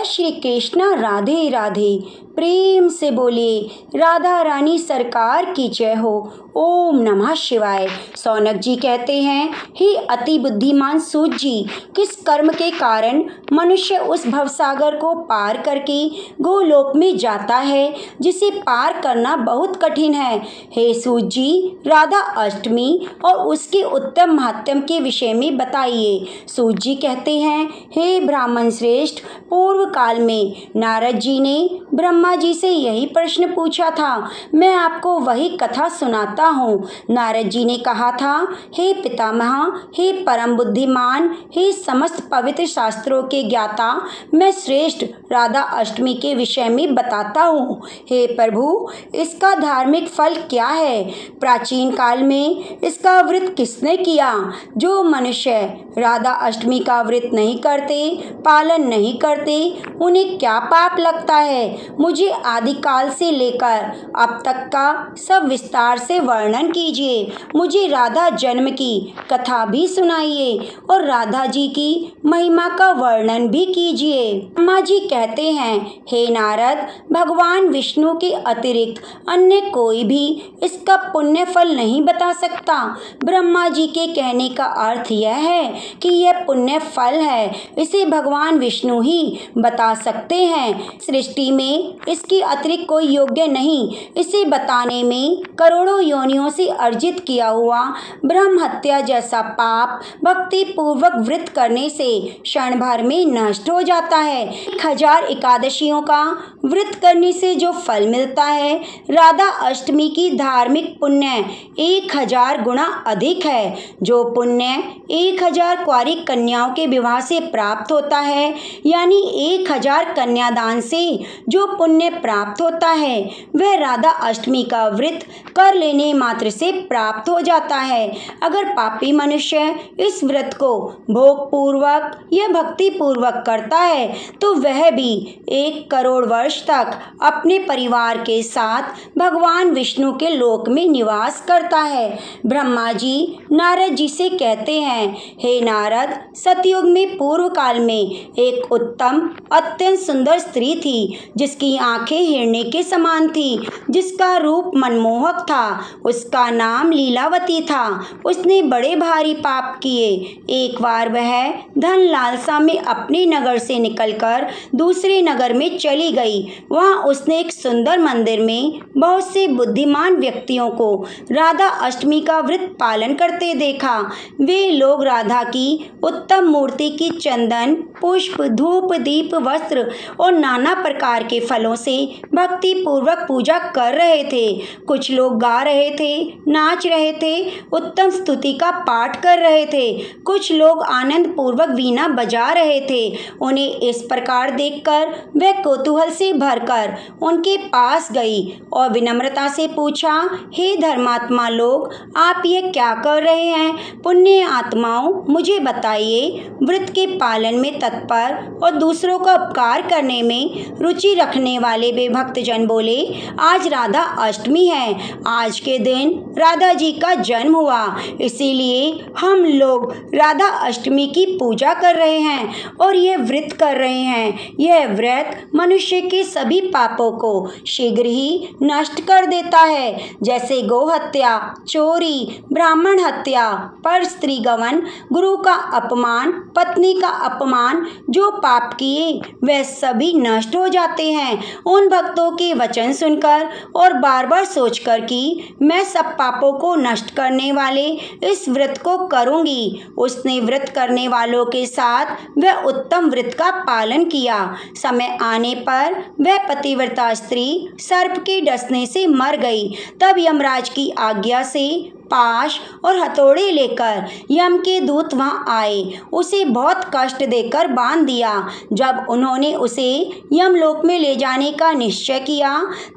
जय श्री कृष्ण, राधे राधे। प्रेम से बोले राधा रानी सरकार की जय हो। ओम नमः शिवाय। सौनक जी कहते हैं, हे अति बुद्धिमान सूत जी, किस कर्म के कारण मनुष्य उस भवसागर को पार करके गोलोक में जाता है जिसे पार करना बहुत कठिन है। हे सूत जी, राधा अष्टमी और उसके उत्तम महात्म्य के विषय में बताइए। सूत जी कहते हैं, हे ब्राह्मण श्रेष्ठ, पूर्व काल में नारद जी ने ब्रह्मा जी से यही प्रश्न पूछा था। मैं आपको वही कथा सुनाता हूँ। नारद जी ने कहा था, हे पितामह, हे परम बुद्धिमान, हे समस्त पवित्र शास्त्रों के ज्ञाता, मैं श्रेष्ठ राधा अष्टमी के विषय में बताता हूँ। हे प्रभु, इसका धार्मिक फल क्या है? प्राचीन काल में इसका व्रत किसने किया? जो मनुष्य राधा अष्टमी का व्रत नहीं करते, पालन नहीं करते, उन्हें क्या पाप लगता है? मुझे आदिकाल से लेकर अब तक का सब विस्तार से वर्णन कीजिए। मुझे राधा जन्म की कथा भी सुनाइए और राधा जी की महिमा का वर्णन भी कीजिए। ब्रह्मा जी कहते हैं, हे नारद, भगवान विष्णु के अतिरिक्त अन्य कोई भी इसका पुण्य फल नहीं बता सकता। ब्रह्मा जी के कहने का अर्थ यह है कि यह पुण्य फल है, इसे भगवान विष्णु ही बता सकते हैं। सृष्टि में इसके अतिरिक्त कोई योग्य नहीं। इसे बताने में करोड़ों योनियों से अर्जित किया हुआ ब्रह्म हत्या जैसा पाप भक्ति पूर्वक व्रत करने से क्षण भर में नष्ट हो जाता है। 1000 एकादशियों का व्रत करने से जो फल मिलता है, राधा अष्टमी की धार्मिक पुण्य 1000 गुना अधिक है। जो पुण्य 1000 कुंवारी कन्याओं के विवाह से प्राप्त होता है, यानी 1000 कन्यादान से जो पुण्य प्राप्त होता है, वह राधा अष्टमी का व्रत कर लेने मात्र से प्राप्त हो जाता है। अगर पापी मनुष्य इस व्रत को भोग पूर्वक या भक्ति पूर्वक करता है तो वह भी 1 करोड़ वर्ष तक अपने परिवार के साथ भगवान विष्णु के लोक में निवास करता है। ब्रह्मा जी नारद जी से कहते हैं, हे नारद, सतयुग में पूर्व काल में एक उत्तम अत्यंत सुंदर स्त्री थी, जिसकी आंखें हिरणे के समान थी, जिसका रूप मनमोहक था। उसका नाम लीलावती था। उसने बड़े भारी पाप किए। एक बार वह धन लालसा में अपने नगर से निकलकर दूसरे नगर में चली गई। वहां उसने एक सुंदर मंदिर में बहुत से बुद्धिमान व्यक्तियों को राधा अष्टमी का व्रत पालन करते देखा। वे लोग राधा की उत्तम मूर्ति की चंदन, पुष्प, धूप, दीप, वस्त्र और नाना प्रकार के फलों से भक्ति पूर्वक पूजा कर रहे थे। कुछ लोग गा रहे थे, नाच रहे थे, उत्तम स्तुति का पाठ कर रहे थे। कुछ लोग आनंद पूर्वक वीणा बजा रहे थे। उन्हें इस प्रकार देखकर वह कौतूहल से भरकर उनके पास गई और विनम्रता से पूछा, हे धर्मात्मा लोग, आप ये क्या कर रहे हैं? पुण्य आत्माओं, मुझे बताइए। व्रत के पालन में तत्पर और दूसरों का उपकार करने में रुचि रखने वाले वे भक्तजन बोले, आज राधा अष्टमी है। आज के दिन राधा जी का जन्म हुआ, इसीलिए हम लोग राधा अष्टमी की पूजा कर रहे हैं और यह व्रत कर रहे हैं। यह व्रत मनुष्य के सभी पापों को शीघ्र ही नष्ट कर देता है, जैसे गौ हत्या, चोरी, ब्राह्मण हत्या, पर स्त्री गमन, गुरु का अपमान, पत्नी का अपमान। जो पाप किए वह सभी नष्ट हो जाते हैं। उन भक्तों के वचन सुनकर और बार बार सोचकर कि मैं सब पापों को नष्ट करने वाले इस व्रत को करूंगी, उसने व्रत करने वालों के साथ वह उत्तम व्रत का पालन किया। समय आने पर वह पतिव्रता स्त्री सर्प के डसने से मर गई। तब यमराज की आज्ञा से पाश और हथौड़े लेकर यम के दूत वहां आए। उसे बहुत कष्ट देकर बांध दिया। जब उन्होंने उसे यमलोक में ले जाने का निश्चय किया,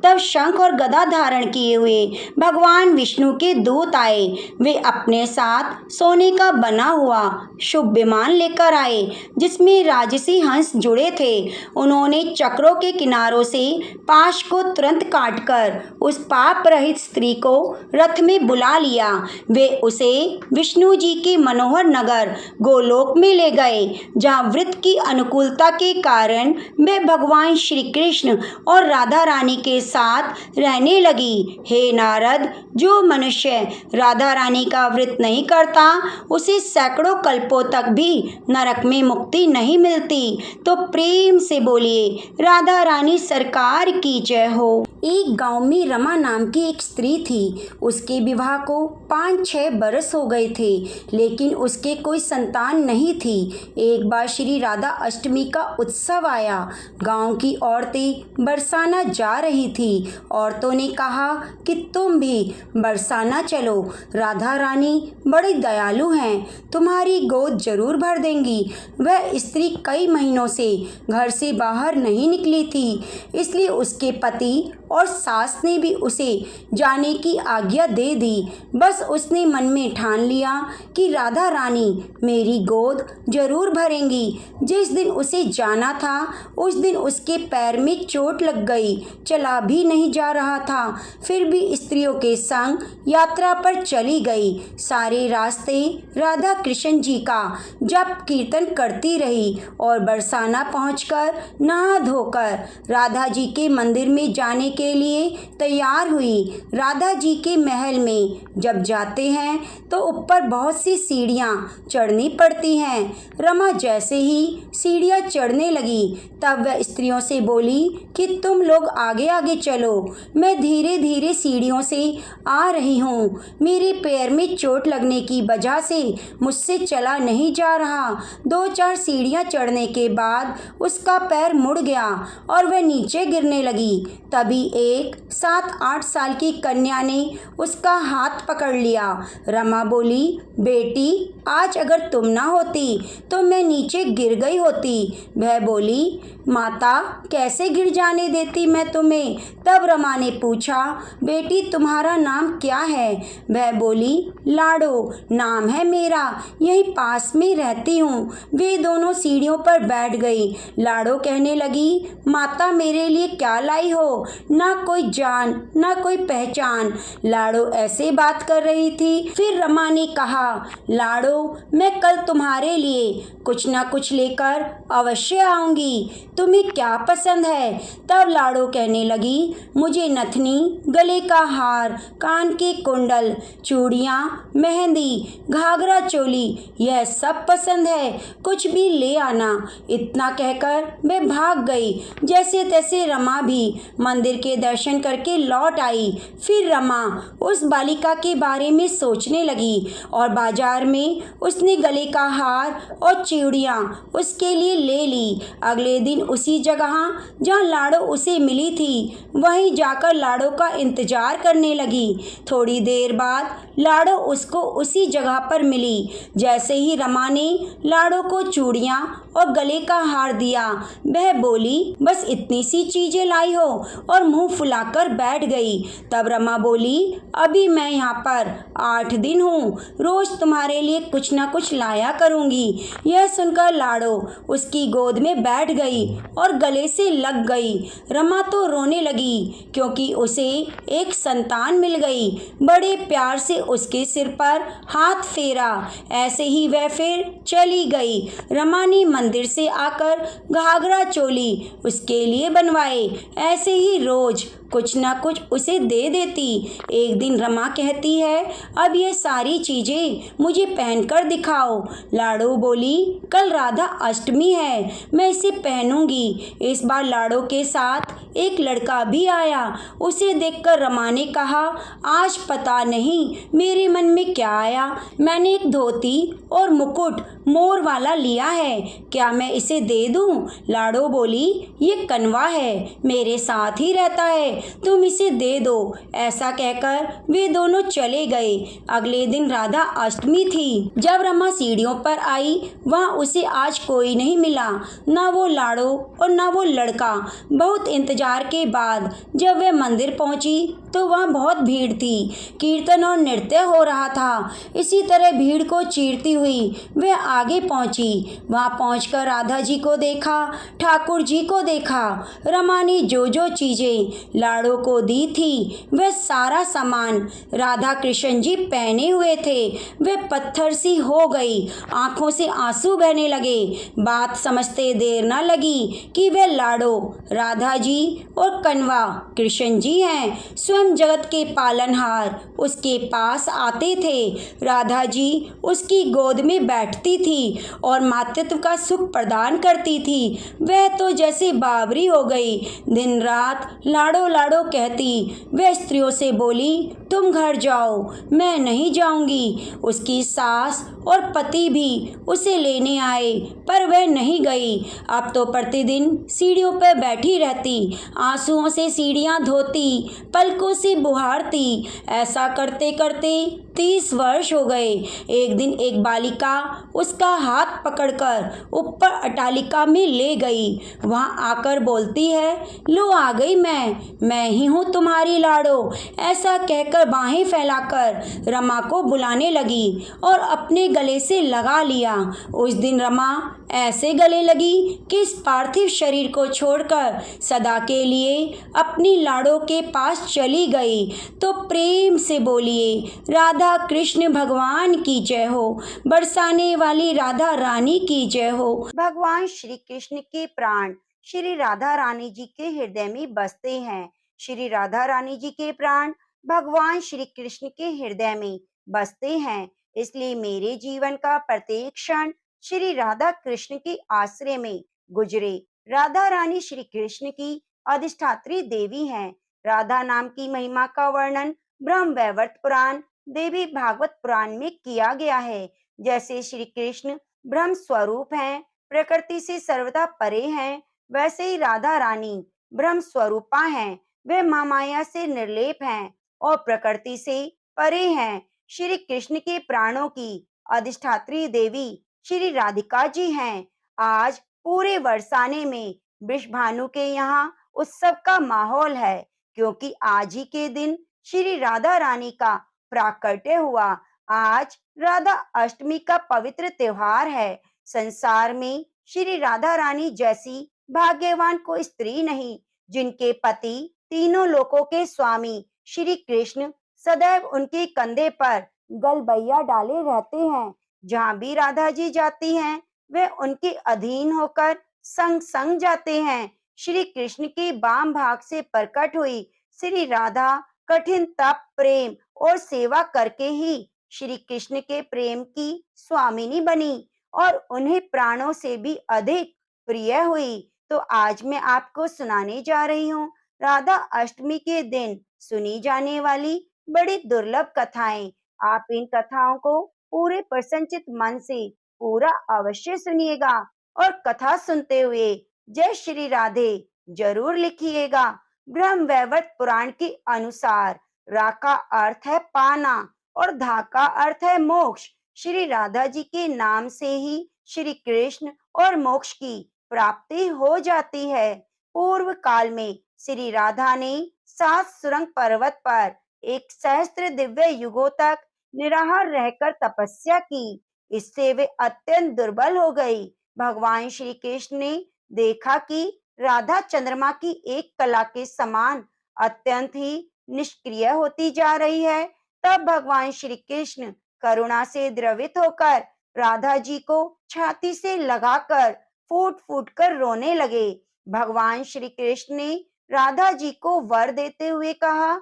तब शंख और गदा धारण किए हुए भगवान विष्णु के दूत आए। वे अपने साथ सोने का बना हुआ शुभ विमान लेकर आए, जिसमें राजसी हंस जुड़े थे। उन्होंने चक्रों के किनारों से पाश को तुरंत काटकर उस पाप रहित स्त्री को रथ में बुला लिया। लिया। वे उसे विष्णु जी के मनोहर नगर गोलोक में ले गए, जहाँ व्रत की अनुकूलता के कारण वे भगवान श्री कृष्ण और राधा रानी के साथ रहने लगी। हे नारद, जो मनुष्य राधा रानी का व्रत नहीं करता उसे सैकड़ों कल्पों तक भी नरक में मुक्ति नहीं मिलती। तो प्रेम से बोलिए राधा रानी सरकार की जय हो। एक गांव में रमा नाम की एक स्त्री थी। उसके विवाह को 5-6 बरस हो गए थे, लेकिन उसके कोई संतान नहीं थी। एक बार श्री राधा अष्टमी का उत्सव आया। गांव की औरतें बरसाना जा रही थी। औरतों ने कहा कि तुम भी बरसाना चलो, राधा रानी बड़ी दयालु हैं, तुम्हारी गोद जरूर भर देंगी। वह स्त्री कई महीनों से घर से बाहर नहीं निकली थी, इसलिए उसके पति और सास ने भी उसे जाने की आज्ञा दे दी। बस उसने मन में ठान लिया कि राधा रानी मेरी गोद जरूर भरेंगी। जिस दिन उसे जाना था उस दिन उसके पैर में चोट लग गई, चला भी नहीं जा रहा था। फिर भी स्त्रियों के संग यात्रा पर चली गई। सारे रास्ते राधा कृष्ण जी का जप कीर्तन करती रही और बरसाना पहुंचकर नहा धोकर राधा जी के मंदिर में जाने के लिए तैयार हुई। राधा जी के महल में जब जाते हैं तो ऊपर बहुत सी सीढ़ियाँ चढ़नी पड़ती हैं। रमा जैसे ही सीढ़ियाँ चढ़ने लगी तब वह स्त्रियों से बोली कि तुम लोग आगे आगे चलो, मैं धीरे धीरे सीढ़ियों से आ रही हूँ। मेरे पैर में चोट लगने की वजह से मुझसे चला नहीं जा रहा। 2-4 सीढ़ियाँ चढ़ने के बाद उसका पैर मुड़ गया और वह नीचे गिरने लगी। तभी एक 7-8 साल की कन्या ने उसका हाथ पकड़ लिया। रमा बोली, बेटी आज अगर तुम ना होती तो मैं नीचे गिर गई होती। वह बोली, माता कैसे गिर जाने देती मैं तुम्हें। तब रमा ने पूछा, बेटी तुम्हारा नाम क्या है। वह बोली, लाडो नाम है मेरा, यहीं पास में रहती हूँ। वे दोनों सीढ़ियों पर बैठ गई। लाडो कहने लगी, माता मेरे लिए क्या लाई हो, ना कोई जान ना कोई पहचान। लाडो ऐसे बात कर रही थी। फिर रमा ने कहा, लाडो मैं कल तुम्हारे लिए कुछ ना कुछ लेकर अवश्य आऊंगी, तुम्हें क्या पसंद है। तब लाडो कहने लगी, मुझे नथनी, गले का हार, कान के कुंडल, चूड़ियाँ, मेहंदी, घाघरा चोली यह सब पसंद है, कुछ भी ले आना। इतना कहकर वे भाग गई। जैसे तैसे रमा भी मंदिर के दर्शन करके लौट आई। फिर रमा उस बालिका के बारे में सोचने लगी और बाजार में उसने गले का हार और चूड़ियाँ उसके लिए ले ली। अगले दिन उसी जगह जहाँ लाडो उसे मिली थी वहीं जाकर लाडो का इंतजार करने लगी। थोड़ी देर बाद लाडो उसको उसी जगह पर मिली। जैसे ही रमा ने लाडो को चूड़ियाँ और गले का हार दिया, वह बोली, बस इतनी सी चीजें लाई हो, और मुंह फुलाकर बैठ गई। तब रमा बोली, अभी मैं यहाँ पर 8 दिन हूँ, रोज तुम्हारे लिए कुछ ना कुछ लाया करूँगी। यह सुनकर लाडो उसकी गोद में बैठ गई और गले से लग गई। रमा तो रोने लगी क्योंकि उसे एक संतान मिल गई। बड़े प्यार से उसके सिर पर हाथ फेरा। ऐसे ही वह फिर चली गई। रमा ने मंदिर से आकर घाघरा चोली उसके लिए बनवाए। ऐसे ही रोज कुछ ना कुछ उसे दे देती। एक दिन रमा कहती है, अब ये सारी चीजें मुझे पहनकर दिखाओ। लाडो बोली, कल राधा अष्टमी है, मैं इसे पहनूंगी। इस बार लाडो के साथ एक लड़का भी आया। उसे देखकर रमा ने कहा, आज पता नहीं मेरे मन में क्या आया, मैंने एक धोती और मुकुट मोर वाला लिया है, क्या मैं इसे दे दूं? लाडो बोली, ये कनवा है, मेरे साथ ही रहता है, तुम इसे दे दो। ऐसा कहकर वे दोनों चले गए। अगले दिन राधा अष्टमी थी। जब रमा सीढ़ियों पर आई वहाँ उसे आज कोई नहीं मिला, ना वो लाडो और ना वो लड़का। बहुत इंतजार के बाद जब वह मंदिर पहुंची तो वहाँ बहुत भीड़ थी। कीर्तन और नृत्य हो रहा था। इसी तरह भीड़ को चीरती हुई वे आगे पहुंची। वहां पहुंचकर राधा जी को देखा, ठाकुर जी को देखा। रमा ने जो जो चीजें लाड़ो को दी थी वह सारा सामान राधा कृष्ण जी पहने हुए थे। वे पत्थर सी हो गई, आंखों से आंसू बहने लगे। बात समझते देर न लगी कि वे लाड़ो राधा जी और कन्वा कृष्ण जी हैं। स्वयं जगत के पालनहार उसके पास आते थे। राधा जी उसकी गोद में बैठती थी और मातृत्व का सुख प्रदान करती थी। वह तो जैसे बावरी हो गई, दिन रात लाड़ो लाड़ो कहती। वह स्त्रियों से बोली, तुम घर जाओ, मैं नहीं जाऊंगी। उसकी सास और पति भी उसे लेने आए पर वह नहीं गई। अब तो प्रतिदिन सीढ़ियों पर बैठी रहती, आंसुओं से सीढ़ियां धोती, पलकों से बुहारती। ऐसा करते करते 30 वर्ष हो गए। एक दिन एक बालिका उसका हाथ पकड़कर ऊपर अटालिका में ले गई। वहां आकर बोलती है, लो आ गई मैं ही हूँ तुम्हारी लाड़ो। ऐसा कहकर बाहें फैलाकर रमा को बुलाने लगी और अपने गले से लगा लिया। उस दिन रमा ऐसे गले लगी कि इस पार्थिव शरीर को छोड़कर सदा के लिए अपनी लाड़ो के पास चली गई। तो प्रेम से बोलिए, राधा कृष्ण भगवान की जय हो, बरसाने वाली राधा रानी की जय हो। भगवान श्री कृष्ण के प्राण श्री राधा रानी जी के हृदय में बसते हैं। श्री राधा रानी जी के प्राण भगवान श्री कृष्ण के हृदय में बसते हैं। इसलिए मेरे जीवन का प्रत्येक क्षण श्री राधा कृष्ण के आश्रय में गुजरे। राधा रानी श्री कृष्ण की अधिष्ठात्री देवी हैं। राधा नाम की महिमा का वर्णन ब्रह्म वैवर्त पुराण, देवी भागवत पुराण में किया गया है। जैसे श्री कृष्ण ब्रह्म स्वरूप हैं, प्रकृति से सर्वदा परे हैं, वैसे ही राधा रानी ब्रह्म स्वरूपा हैं। वे महामाया से निर्लेप हैं और प्रकृति से परे हैं। श्री कृष्ण के प्राणों की अधिष्ठात्री देवी श्री राधिका जी हैं। आज पूरे बरसाने में वृषभानु के यहाँ उत्सव का माहौल है, क्योंकि आज ही के दिन श्री राधा रानी का प्राकट्य हुआ। आज राधा अष्टमी का पवित्र त्योहार है। संसार में श्री राधा रानी जैसी भाग्यवान कोई स्त्री नहीं, जिनके पति तीनों लोकों के स्वामी श्री कृष्ण सदैव उनके कंधे पर गलबैया डाले रहते हैं। जहाँ भी राधा जी जाती हैं, वे उनके अधीन होकर संग संग जाते हैं। श्री कृष्ण के वाम भाग से प्रकट हुई श्री राधा कठिन तप, प्रेम और सेवा करके ही श्री कृष्ण के प्रेम की स्वामिनी बनी और उन्हें प्राणों से भी अधिक प्रिय हुई। तो आज मैं आपको सुनाने जा रही हूँ राधा अष्टमी के दिन सुनी जाने वाली बड़ी दुर्लभ कथाएं। आप इन कथाओं को पूरे प्रसन्नचित मन से पूरा अवश्य सुनिएगा और कथा सुनते हुए जय श्री राधे जरूर लिखिएगा। ब्रह्म वैवर्त पुराण के अनुसार रा का अर्थ है पाना और धा का अर्थ है मोक्ष। श्री राधा जी के नाम से ही श्री कृष्ण और मोक्ष की प्राप्ति हो जाती है। पूर्व काल में श्री राधा ने 7 सुरंग पर्वत पर 1 सहस्त्र दिव्य युगों तक निराहार रहकर तपस्या की। इससे वे अत्यंत दुर्बल हो गई। भगवान श्री कृष्ण ने देखा कि राधा चंद्रमा की एक कला के समान अत्यंत ही निष्क्रिय होती जा रही है। तब भगवान श्री कृष्ण करुणा से द्रवित होकर राधा जी को छाती से लगाकर फूट फूट कर रोने लगे। भगवान श्री कृष्ण ने राधा जी को वर देते हुए कहा,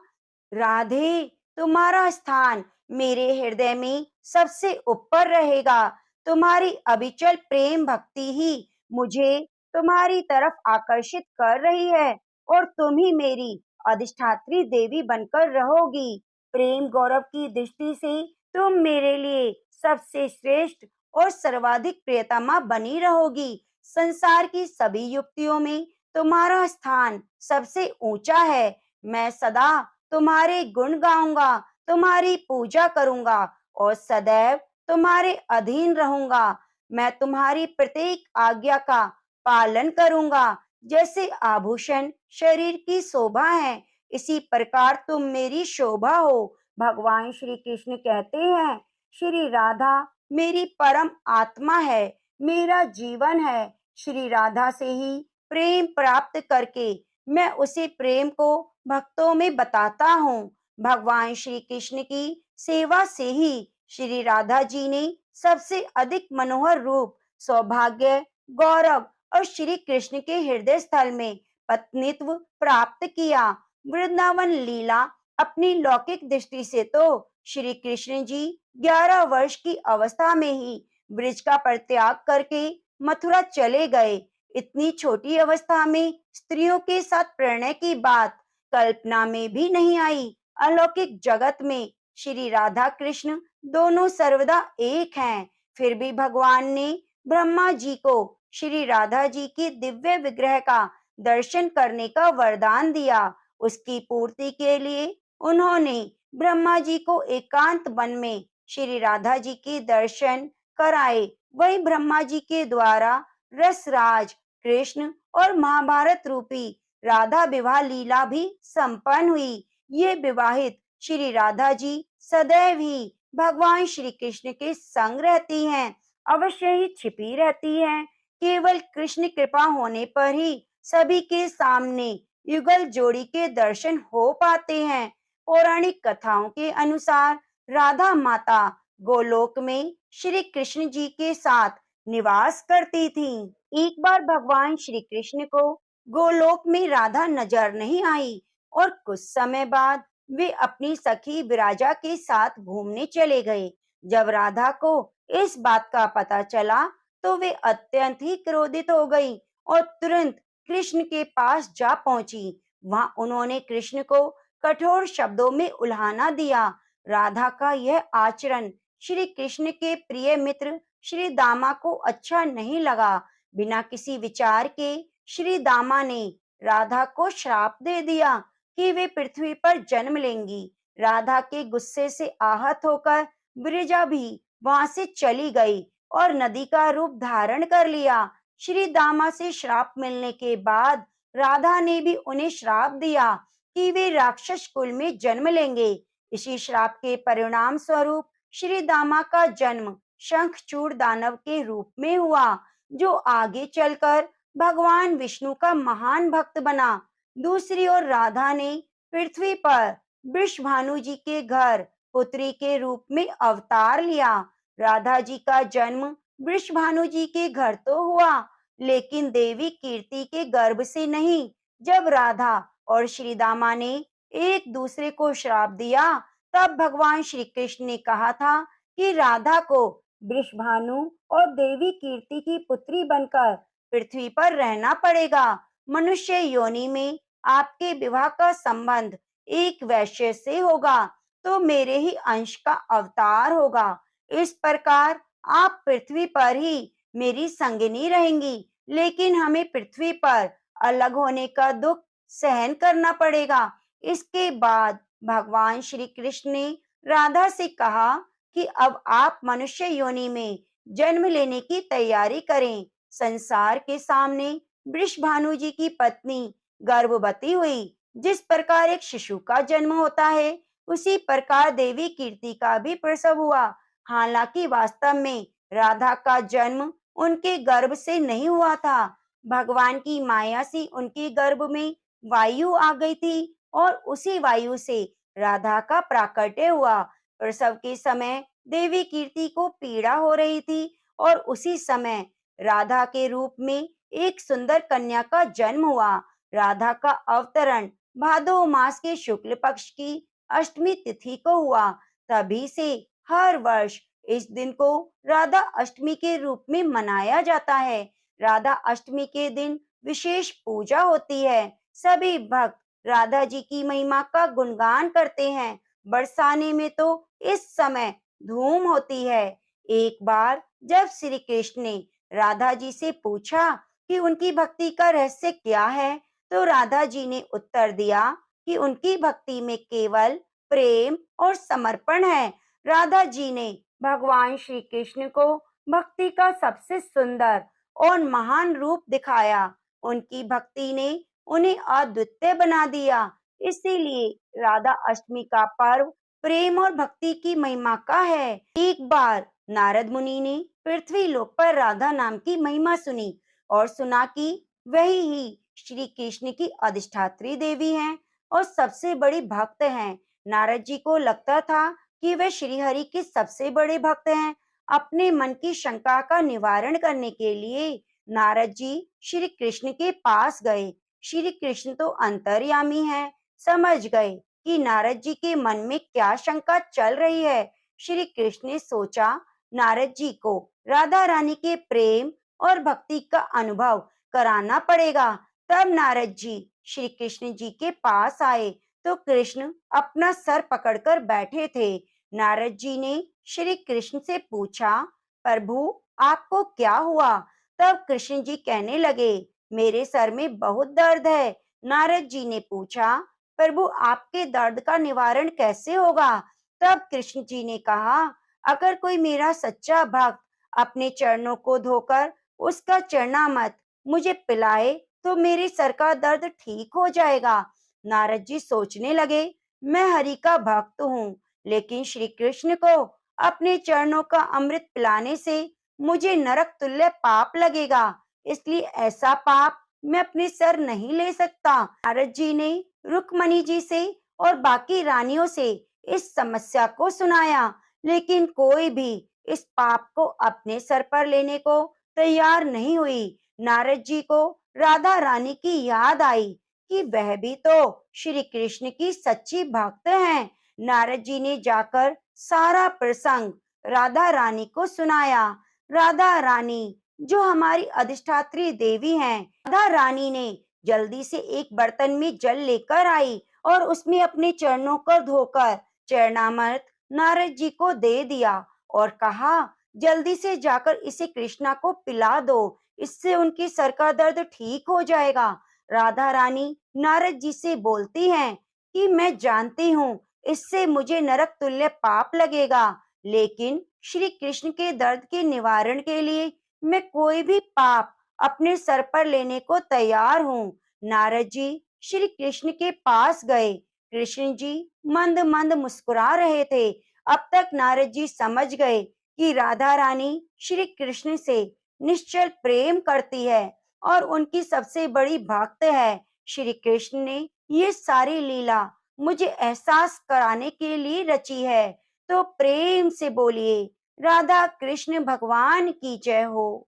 राधे, तुम्हारा स्थान मेरे हृदय में सबसे ऊपर रहेगा। तुम्हारी अविचल प्रेम भक्ति ही मुझे तुम्हारी तरफ आकर्षित कर रही है और तुम ही मेरी अधिष्ठात्री देवी बनकर रहोगी। प्रेम गौरव की दृष्टि से तुम मेरे लिए सबसे श्रेष्ठ और सर्वाधिक प्रियतमा बनी रहोगी। संसार की सभी युक्तियों में तुम्हारा स्थान सबसे ऊंचा है। मैं सदा तुम्हारे गुण गाऊंगा, तुम्हारी पूजा करूंगा और सदैव तुम्हारे अधीन रहूंगा। मैं तुम्हारी प्रत्येक आज्ञा का पालन करूंगा। जैसे आभूषण शरीर की शोभा है, इसी प्रकार तुम मेरी शोभा हो। भगवान श्री कृष्ण कहते हैं, श्री राधा मेरी परम आत्मा है, मेरा जीवन है। श्री राधा से ही प्रेम प्राप्त करके मैं उसी प्रेम को भक्तों में बताता हूँ। भगवान श्री कृष्ण की सेवा से ही श्री राधा जी ने सबसे अधिक मनोहर रूप, सौभाग्य, गौरव और श्री कृष्ण के हृदय स्थल में पत्नीत्व प्राप्त किया। वृंदावन लीला अपनी लौकिक दृष्टि से तो श्री कृष्ण जी 11 वर्ष की अवस्था में ही ब्रिज का परित्याग करके मथुरा चले गए। इतनी छोटी अवस्था में स्त्रियों के साथ प्रणय की बात कल्पना में भी नहीं आई। अलौकिक जगत में श्री राधा कृष्ण दोनों सर्वदा एक हैं। फिर भी भगवान ने ब्रह्मा जी को श्री राधा जी की दिव्य विग्रह का दर्शन करने का वरदान दिया। उसकी पूर्ति के लिए उन्होंने ब्रह्मा जी को एकांत वन में श्री राधा जी के दर्शन कराए। वही ब्रह्मा जी के द्वारा रसराज कृष्ण और महाभारत रूपी राधा विवाह लीला भी संपन्न हुई। ये विवाहित श्री राधा जी सदैव ही भगवान श्री कृष्ण के संग रहती हैं, अवश्य ही छिपी रहती हैं। केवल कृष्ण कृपा होने पर ही सभी के सामने युगल जोड़ी के दर्शन हो पाते हैं। पौराणिक कथाओं के अनुसार राधा माता गोलोक में श्री कृष्ण जी के साथ निवास करती थीं। एक बार भगवान श्री कृष्ण को गोलोक में राधा नजर नहीं आई और कुछ समय बाद वे अपनी सखी विराजा के साथ घूमने चले गए। जब राधा को इस बात का पता चला तो वे अत्यंत ही क्रोधित हो गई और तुरंत कृष्ण के पास जा पहुंची। वहां उन्होंने कृष्ण को कठोर शब्दों में उल्हाना दिया। राधा का यह आचरण श्री कृष्ण के प्रिय मित्र श्री दामा को अच्छा नहीं लगा। बिना किसी विचार के श्री दामा ने राधा को श्राप दे दिया कि वे पृथ्वी पर जन्म लेंगी। राधा के गुस्से से आहत होकर विरजा भी वहां से चली गई और नदी का रूप धारण कर लिया। श्री दामा से श्राप मिलने के बाद राधा ने भी उन्हें श्राप दिया कि वे राक्षस कुल में जन्म लेंगे। इसी श्राप के परिणाम स्वरूप श्री दामा का जन्म शंखचूड़ दानव के रूप में हुआ, जो आगे चलकर भगवान विष्णु का महान भक्त बना। दूसरी ओर राधा ने पृथ्वी पर वृषभानु जी के घर पुत्री के रूप में अवतार लिया। राधा जी का जन्म वृषभानु जी के घर तो हुआ, लेकिन देवी कीर्ति के गर्भ से नहीं। जब राधा और श्री दामा ने एक दूसरे को श्राप दिया, तब भगवान श्री कृष्ण ने कहा था कि राधा को वृषभानु और देवी कीर्ति की पुत्री बनकर पृथ्वी पर रहना पड़ेगा। मनुष्य योनि में आपके विवाह का संबंध एक वैश्य से होगा, तो मेरे ही अंश का अवतार होगा। इस प्रकार आप पृथ्वी पर ही मेरी संगिनी रहेंगी, लेकिन हमें पृथ्वी पर अलग होने का दुख सहन करना पड़ेगा। इसके बाद भगवान श्री कृष्ण ने राधा से कहा कि अब आप मनुष्य योनि में जन्म लेने की तैयारी करें। संसार के सामने वृषभानु जी की पत्नी गर्भवती हुई। जिस प्रकार एक शिशु का जन्म होता है, उसी प्रकार देवी कीर्ति का भी प्रसव हुआ। हालांकि वास्तव में राधा का जन्म उनके गर्भ से नहीं हुआ था। भगवान की माया से उनके गर्भ में वायु आ गई थी और उसी वायु से राधा का प्राकट्य हुआ। प्रसव के समय देवी कीर्ति को पीड़ा हो रही थी और उसी समय राधा के रूप में एक सुंदर कन्या का जन्म हुआ। राधा का अवतरण भादो मास के शुक्ल पक्ष की अष्टमी तिथि को हुआ। तभी से हर वर्ष इस दिन को राधा अष्टमी के रूप में मनाया जाता है। राधा अष्टमी के दिन विशेष पूजा होती है। सभी भक्त राधा जी की महिमा का गुणगान करते हैं। बरसाने में तो इस समय धूम होती है। एक बार जब श्री कृष्ण ने राधा जी से पूछा कि उनकी भक्ति का रहस्य क्या है, तो राधा जी ने उत्तर दिया कि उनकी भक्ति में केवल प्रेम और समर्पण है। राधा जी ने भगवान श्री कृष्ण को भक्ति का सबसे सुंदर और महान रूप दिखाया। उनकी भक्ति ने उन्हें अद्वितीय बना दिया। इसीलिए राधा अष्टमी का पर्व प्रेम और भक्ति की महिमा का है। एक बार नारद मुनि ने पृथ्वी लोक पर राधा नाम की महिमा सुनी और सुना कि वही ही श्री कृष्ण की अधिष्ठात्री देवी हैं और सबसे बड़ी भक्त हैं। नारद जी को लगता था कि वे श्री हरि के सबसे बड़े भक्त हैं। अपने मन की शंका का निवारण करने के लिए नारद जी श्री कृष्ण के पास गए। श्री कृष्ण तो अंतर्यामी हैं, समझ गए कि नारद जी के मन में क्या शंका चल रही है। श्री कृष्ण ने सोचा नारद जी को राधा रानी के प्रेम और भक्ति का अनुभव कराना पड़ेगा। तब नारद जी श्री कृष्ण जी के पास आए तो कृष्ण अपना सर पकड़कर बैठे थे। नारद जी ने श्री कृष्ण से पूछा, प्रभु आपको क्या हुआ? तब कृष्ण जी कहने लगे, मेरे सर में बहुत दर्द है। नारद जी ने पूछा, प्रभु आपके दर्द का निवारण कैसे होगा? तब कृष्ण जी ने कहा, अगर कोई मेरा सच्चा भक्त अपने चरणों को धोकर उसका चरणामृत मुझे पिलाए तो मेरे सर का दर्द ठीक हो जाएगा। नारद जी सोचने लगे, मैं हरि का भक्त हूँ, लेकिन श्री कृष्ण को अपने चरणों का अमृत पिलाने से मुझे नरक तुल्य पाप लगेगा, इसलिए ऐसा पाप मैं अपने सर नहीं ले सकता। नारद जी ने रुक्मणी जी से और बाकी रानियों से इस समस्या को सुनाया, लेकिन कोई भी इस पाप को अपने सर पर लेने को तैयार नहीं हुई। नारद जी को राधा रानी की याद आई कि वह भी तो श्री कृष्ण की सच्ची भक्त हैं। नारद जी ने जाकर सारा प्रसंग राधा रानी को सुनाया। राधा रानी जो हमारी अधिष्ठात्री देवी हैं, राधा रानी ने जल्दी से एक बर्तन में जल लेकर आई और उसमें अपने चरणों को धोकर चरणामृत नारद जी को दे दिया और कहा, जल्दी से जाकर इसे कृष्णा को पिला दो, इससे उनकी सर का दर्द ठीक हो जाएगा। राधा रानी नारद जी से बोलती हैं कि मैं जानती हूँ इससे मुझे नरक तुल्य पाप लगेगा, लेकिन श्री कृष्ण के दर्द के निवारण के लिए मैं कोई भी पाप अपने सर पर लेने को तैयार हूँ। नारद जी श्री कृष्ण के पास गए। कृष्ण जी मंद मंद मुस्कुरा रहे थे। अब तक नारद जी समझ गए कि राधा रानी श्री कृष्ण से निश्चल प्रेम करती है और उनकी सबसे बड़ी भक्त है। श्री कृष्ण ने ये सारी लीला मुझे एहसास कराने के लिए रची है, तो प्रेम से बोलिए राधा कृष्ण भगवान की जय हो।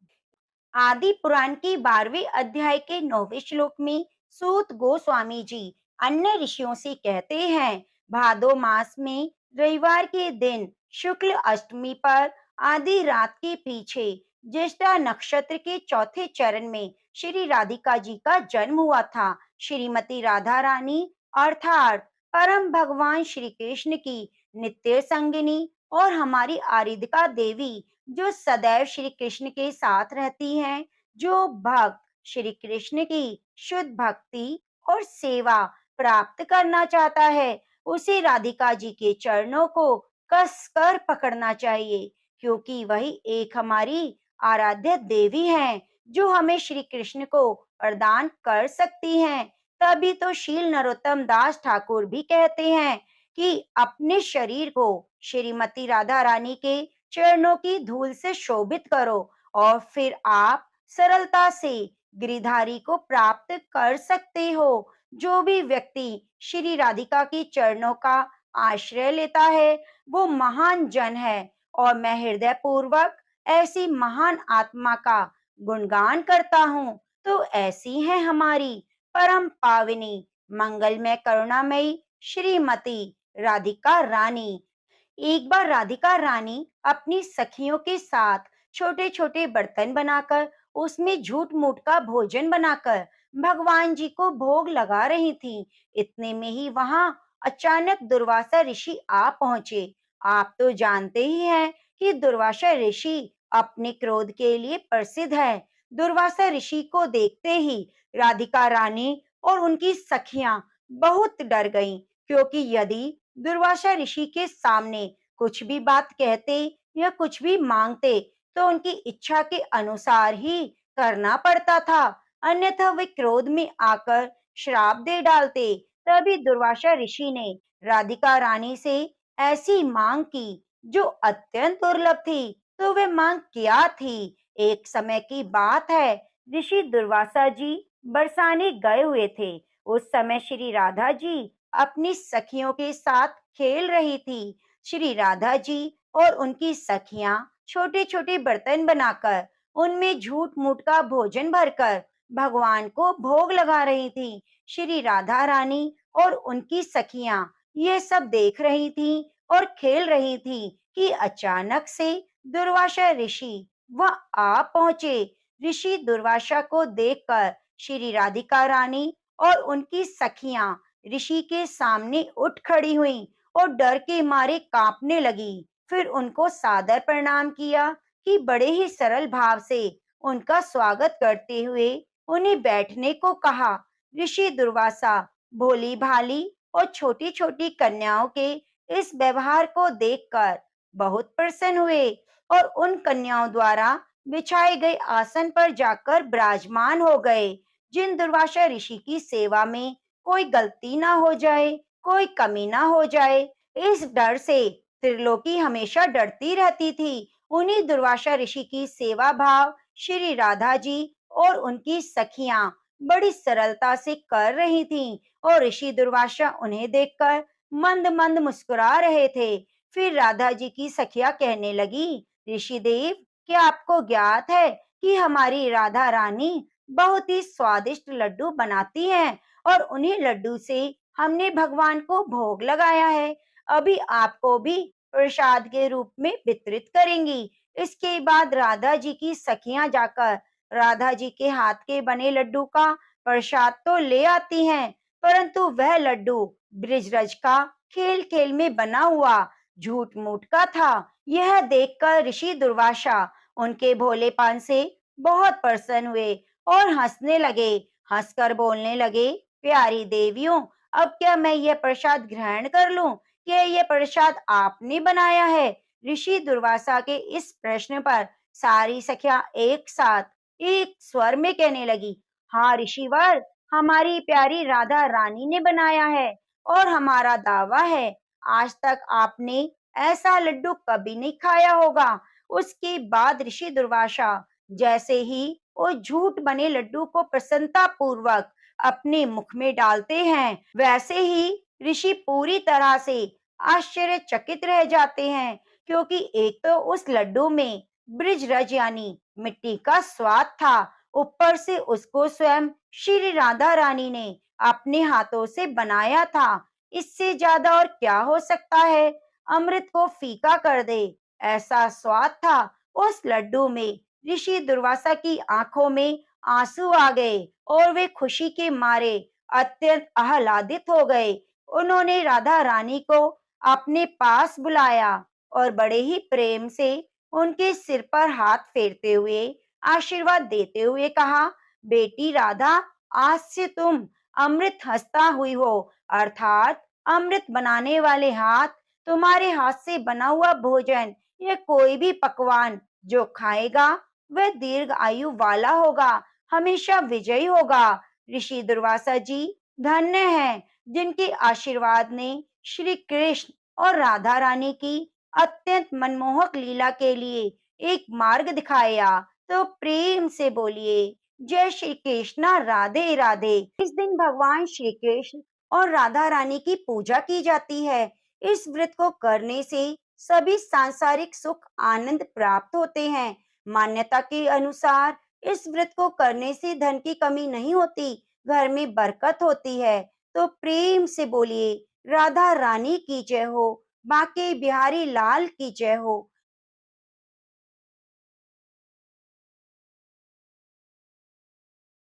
आदि पुराण की 12वें अध्याय के 9वें श्लोक में सूत गोस्वामी जी अन्य ऋषियों से कहते हैं, भादो मास में रविवार के दिन शुक्ल अष्टमी पर आधी रात के पीछे ज्येष्ठा नक्षत्र के चौथे चरण में श्री राधिका जी का जन्म हुआ था। श्रीमती राधा रानी अर्थात परम भगवान श्री कृष्ण की नित्य संगिनी और हमारी आराधिका देवी जो सदैव श्री कृष्ण के साथ रहती हैं। जो भक्त श्री कृष्ण की शुद्ध भक्ति और सेवा प्राप्त करना चाहता है, उसे राधिका जी के चरणों को कसकर पकड़ना चाहिए, क्योंकि वही एक हमारी आराध्य देवी हैं जो हमें श्री कृष्ण को प्रदान कर सकती हैं। तभी तो शील नरोत्तम दास ठाकुर भी कहते हैं कि अपने शरीर को श्रीमती राधा रानी के चरणों की धूल से शोभित करो और फिर आप सरलता से गिरिधारी को प्राप्त कर सकते हो। जो भी व्यक्ति श्री राधिका के चरणों का आश्रय लेता है वो महान जन है और मैं हृदय पूर्वक ऐसी महान आत्मा का गुणगान करता हूँ। तो ऐसी है हमारी परम पाविनी मंगलमय करुणामयी श्रीमती राधिका रानी। एक बार राधिका रानी अपनी सखियों के साथ छोटे छोटे बर्तन बनाकर उसमें झूठ मूठ का भोजन बनाकर भगवान जी को भोग लगा रही थी। इतने में ही वहां अचानक दुर्वासा ऋषि आ पहुंचे। आप तो जानते ही हैं कि दुर्वासा ऋषि अपने क्रोध के लिए प्रसिद्ध है। दुर्वासा ऋषि को देखते ही राधिका रानी और उनकी सखियां बहुत डर गईं, क्योंकि यदि दुर्वासा ऋषि के सामने कुछ भी बात कहते या कुछ भी मांगते तो उनकी इच्छा के अनुसार ही करना पड़ता था, अन्यथा वे क्रोध में आकर श्राप दे डालते। तभी दुर्वासा ऋषि ने राधिका रानी से ऐसी मांग की जो अत्यंत दुर्लभ थी। तो वे मांग क्या थी? एक समय की बात है, ऋषि दुर्वासा जी बरसाने गए हुए थे। उस समय श्री राधा जी अपनी सखियों के साथ खेल रही थी। श्री राधा जी और उनकी सखियां छोटे छोटे बर्तन बनाकर उनमें झूठ मूठ का भोजन भरकर भगवान को भोग लगा रही थी। श्री राधा रानी और उनकी सखियां ये सब देख रही थी और खेल रही थी कि अचानक से दुर्वासा ऋषि वह आ पहुंचे। ऋषि दुर्वासा को देखकर श्री राधिका रानी और उनकी सखियां ऋषि के सामने उठ खड़ी हुईं और डर के मारे कांपने लगी। फिर उनको सादर प्रणाम किया कि बड़े ही सरल भाव से उनका स्वागत करते हुए उन्हें बैठने को कहा। ऋषि दुर्वासा भोली भाली और छोटी छोटी कन्याओं के इस व्यवहार को देखकर बहुत प्रसन्न हुए और उन कन्याओं द्वारा बिछाए गए आसन पर जाकर विराजमान हो गए। जिन दुर्वासा ऋषि की सेवा में कोई गलती ना हो जाए, कोई कमी ना हो जाए, इस डर से त्रिलोकी हमेशा डरती रहती थी। उन्हीं दुर्वासा ऋषि की सेवा भाव श्री राधा जी और उनकी सखियां बड़ी सरलता से कर रही थीं और ऋषि दुर्वासा उन्हें देखकर मंद मंद मुस्कुरा रहे थे। फिर राधा जी की सखियां कहने लगी, ऋषि देव, क्या आपको ज्ञात है कि हमारी राधा रानी बहुत ही स्वादिष्ट लड्डू बनाती हैं और उन्हीं लड्डू से हमने भगवान को भोग लगाया है। अभी आपको भी प्रसाद के रूप में वितरित करेंगी। इसके बाद राधा जी की सखियां जाकर राधा जी के हाथ के बने लड्डू का प्रसाद तो ले आती हैं, परंतु वह लड्डू ब्रिजरज का खेल खेल में बना हुआ झूठ मूठ का था। यह देखकर ऋषि दुर्वासा उनके भोलेपन से बहुत प्रसन्न हुए और हंसने लगे। हंसकर बोलने लगे, प्यारी देवियों, अब क्या मैं यह प्रसाद ग्रहण कर लूं? क्या यह प्रसाद आपने बनाया है? ऋषि दुर्वासा के इस प्रश्न पर सारी सखियां एक साथ एक स्वर में कहने लगी, हाँ ऋषिवर, हमारी प्यारी राधा रानी ने बनाया है और हमारा दावा है आज तक आपने ऐसा लड्डू कभी नहीं खाया होगा। उसके बाद ऋषि दुर्वासा जैसे ही वो झूठ बने लड्डू को प्रसन्नता पूर्वक अपने मुख में डालते हैं, वैसे ही ऋषि पूरी तरह से आश्चर्यचकित रह जाते हैं, क्योंकि एक तो उस लड्डू में ब्रिजरज यानी मिट्टी का स्वाद था, ऊपर से उसको स्वयं श्री राधा रानी ने अपने हाथों से बनाया था। इससे ज्यादा और क्या हो सकता है? अमृत को फीका कर दे ऐसा स्वाद था उस लड्डू में। ऋषि दुर्वासा की आंखों में आंसू आ गए और वे खुशी के मारे अत्यंत आह्लादित हो गए। उन्होंने राधा रानी को अपने पास बुलाया और बड़े ही प्रेम से उनके सिर पर हाथ फेरते हुए आशीर्वाद देते हुए कहा, बेटी राधा, आज से तुम अमृत हंसता हुई हो, अर्थात अमृत बनाने वाले हाथ, तुम्हारे हाथ से बना हुआ भोजन या कोई भी पकवान जो खाएगा वह दीर्घ आयु वाला होगा, हमेशा विजयी होगा। ऋषि दुर्वासा जी धन्य हैं जिनके आशीर्वाद ने श्री कृष्ण और राधा रानी की अत्यंत मनमोहक लीला के लिए एक मार्ग दिखाया। तो प्रेम से बोलिए, जय श्री कृष्णा, राधे राधे। इस दिन भगवान श्री कृष्ण और राधा रानी की पूजा की जाती है। इस व्रत को करने से सभी सांसारिक सुख आनंद प्राप्त होते हैं। मान्यता के अनुसार इस व्रत को करने से धन की कमी नहीं होती, घर में बरकत होती है। तो प्रेम से बोलिए, राधा रानी की जय हो, बांके बिहारी लाल की जय हो।